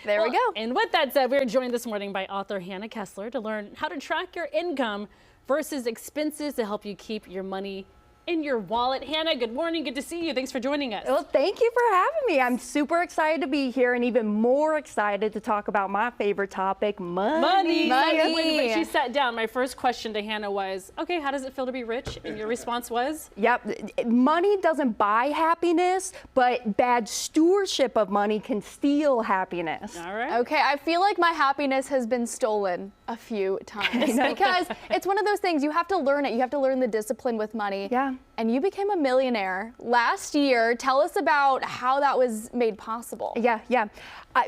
There we go. And with that said, we're joined this morning by author Hannah Kesler to learn how to track your income versus expenses to help you keep your money in your wallet. Hannah, good morning. Good to see you. Thanks for joining us. Well, thank you for having me. I'm super excited to be here and even more excited to talk about my favorite topic, money. When she sat down, my first question to Hannah was, okay, how does it feel to be rich? And your response was? Yep. Money doesn't buy happiness, but bad stewardship of money can steal happiness. All right. Okay, I feel like my happiness has been stolen a few times because it's one of those things, you have to learn it. You have to learn the discipline with money. Yeah. And you became a millionaire last year. Tell us about how that was made possible. Yeah.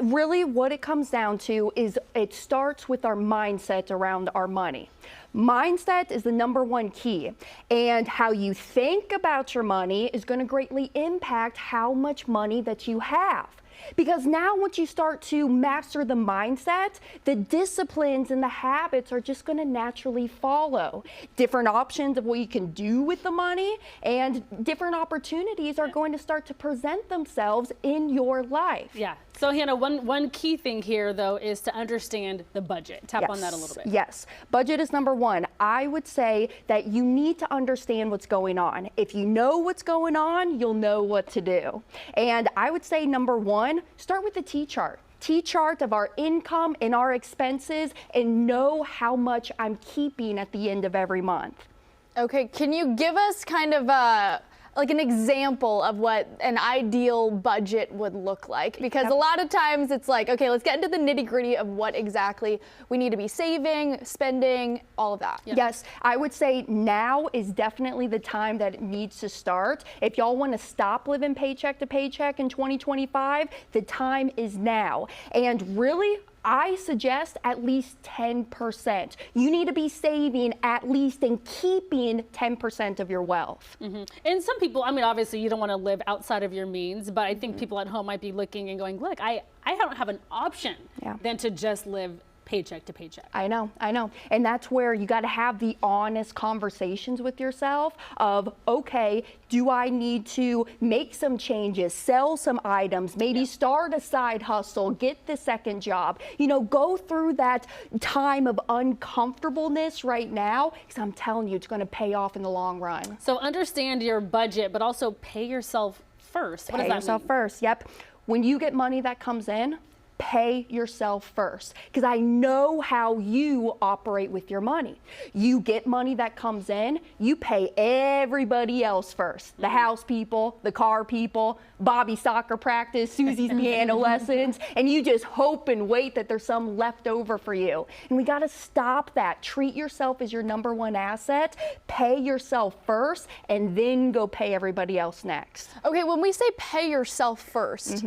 Really what it comes down to is it starts with our mindset around our money. Mindset is the number one key, and how you think about your money is going to greatly impact how much money that you have. Because now once you start to master the mindset, the disciplines and the habits are just going to naturally follow. Different options of what you can do with the money and different opportunities are going to start to present themselves in your life. Yeah. So Hannah, one key thing here though is to understand the budget. Tap on that a little bit. Yes. Budget is number one. I would say that you need to understand what's going on. If you know what's going on, you'll know what to do. And I would say number one, start with the T-chart. T-chart of our income and our expenses and know how much I'm keeping at the end of every month. Okay, can you give us kind of like an example of what an ideal budget would look like? Because a lot of times it's like, okay, let's get into the nitty-gritty of what exactly we need to be saving, spending, all of that. Yes, I would say now is definitely the time that it needs to start. If y'all want to stop living paycheck to paycheck in 2025, the time is now. And really, I suggest at least 10%. You need to be saving at least and keeping 10% of your wealth. Mm-hmm. And some people, I mean, obviously you don't want to live outside of your means, but I think people at home might be looking and going, look, I don't have an option than to just live paycheck to paycheck. I know. And that's where you got to have the honest conversations with yourself of, okay, do I need to make some changes, sell some items, maybe start a side hustle, get the second job, go through that time of uncomfortableness right now, because I'm telling you, it's going to pay off in the long run. So understand your budget, but also pay yourself first. What does that mean? Pay yourself first, yep. When you get money that comes in, pay yourself first, because I know how you operate with your money. You get money that comes in, you pay everybody else first. The house people, the car people, Bobby's soccer practice, Susie's piano lessons, and you just hope and wait that there's some left over for you. And we got to stop that. Treat yourself as your number one asset, pay yourself first, and then go pay everybody else next. Okay, when we say pay yourself first,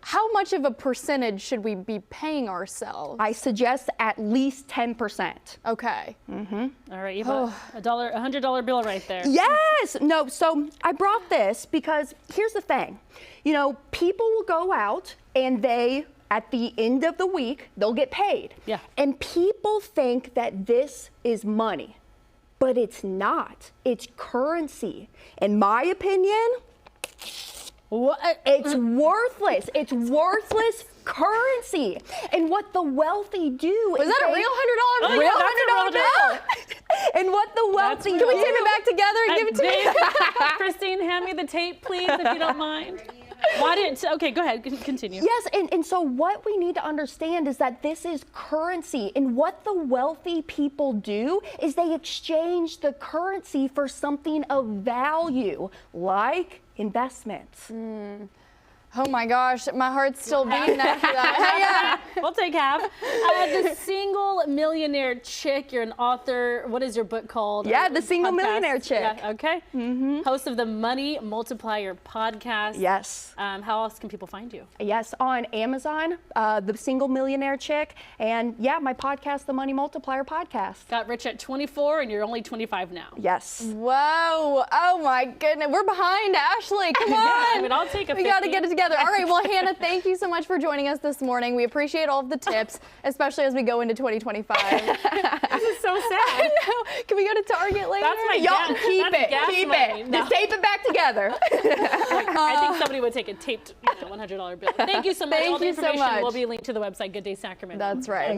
how much of a percentage should we be paying ourselves? I suggest at least 10%. Okay. All right, you have a $100 bill right there. Yes. No, so I brought this because here's the thing. People will go out and at the end of the week, they'll get paid. Yeah. And people think that this is money, but it's not. It's currency. In my opinion, it's worthless. It's worthless currency. And what the wealthy do is that a real $100 bill? Real $100 bill. And what the wealthy do. Can we tape it back together and give it to me? Christine, hand me the tape, please, if you don't mind. Okay, go ahead, continue. Yes, and so what we need to understand is that this is currency, and what the wealthy people do is they exchange the currency for something of value, like investments. Oh my gosh, my heart's still beating after that. We'll take half. The Single Millionaire Chick, you're an author. What is your book called? Yeah, The Single Millionaire Chick. Yeah, okay. Host of the Money Multiplier Podcast. Yes. How else can people find you? Yes, on Amazon, The Single Millionaire Chick, and my podcast, The Money Multiplier Podcast. Got rich at 24 and you're only 25 now. Yes. Whoa, oh my goodness, we're behind Ashley, come on. I mean, I'll take a 50. We gotta get it together. together. All right, well, Hannah, thank you so much for joining us this morning. We appreciate all of the tips, especially as we go into 2025. This is so sad. I know. Can we go to Target later? That's my Y'all gas- keep that's it. gas Keep money. it. No. Just tape it back together. I think somebody would take a taped $100 bill. Thank you so much. Thank All the you so information much. will be linked to the website Good Day Sacramento. That's right. Well,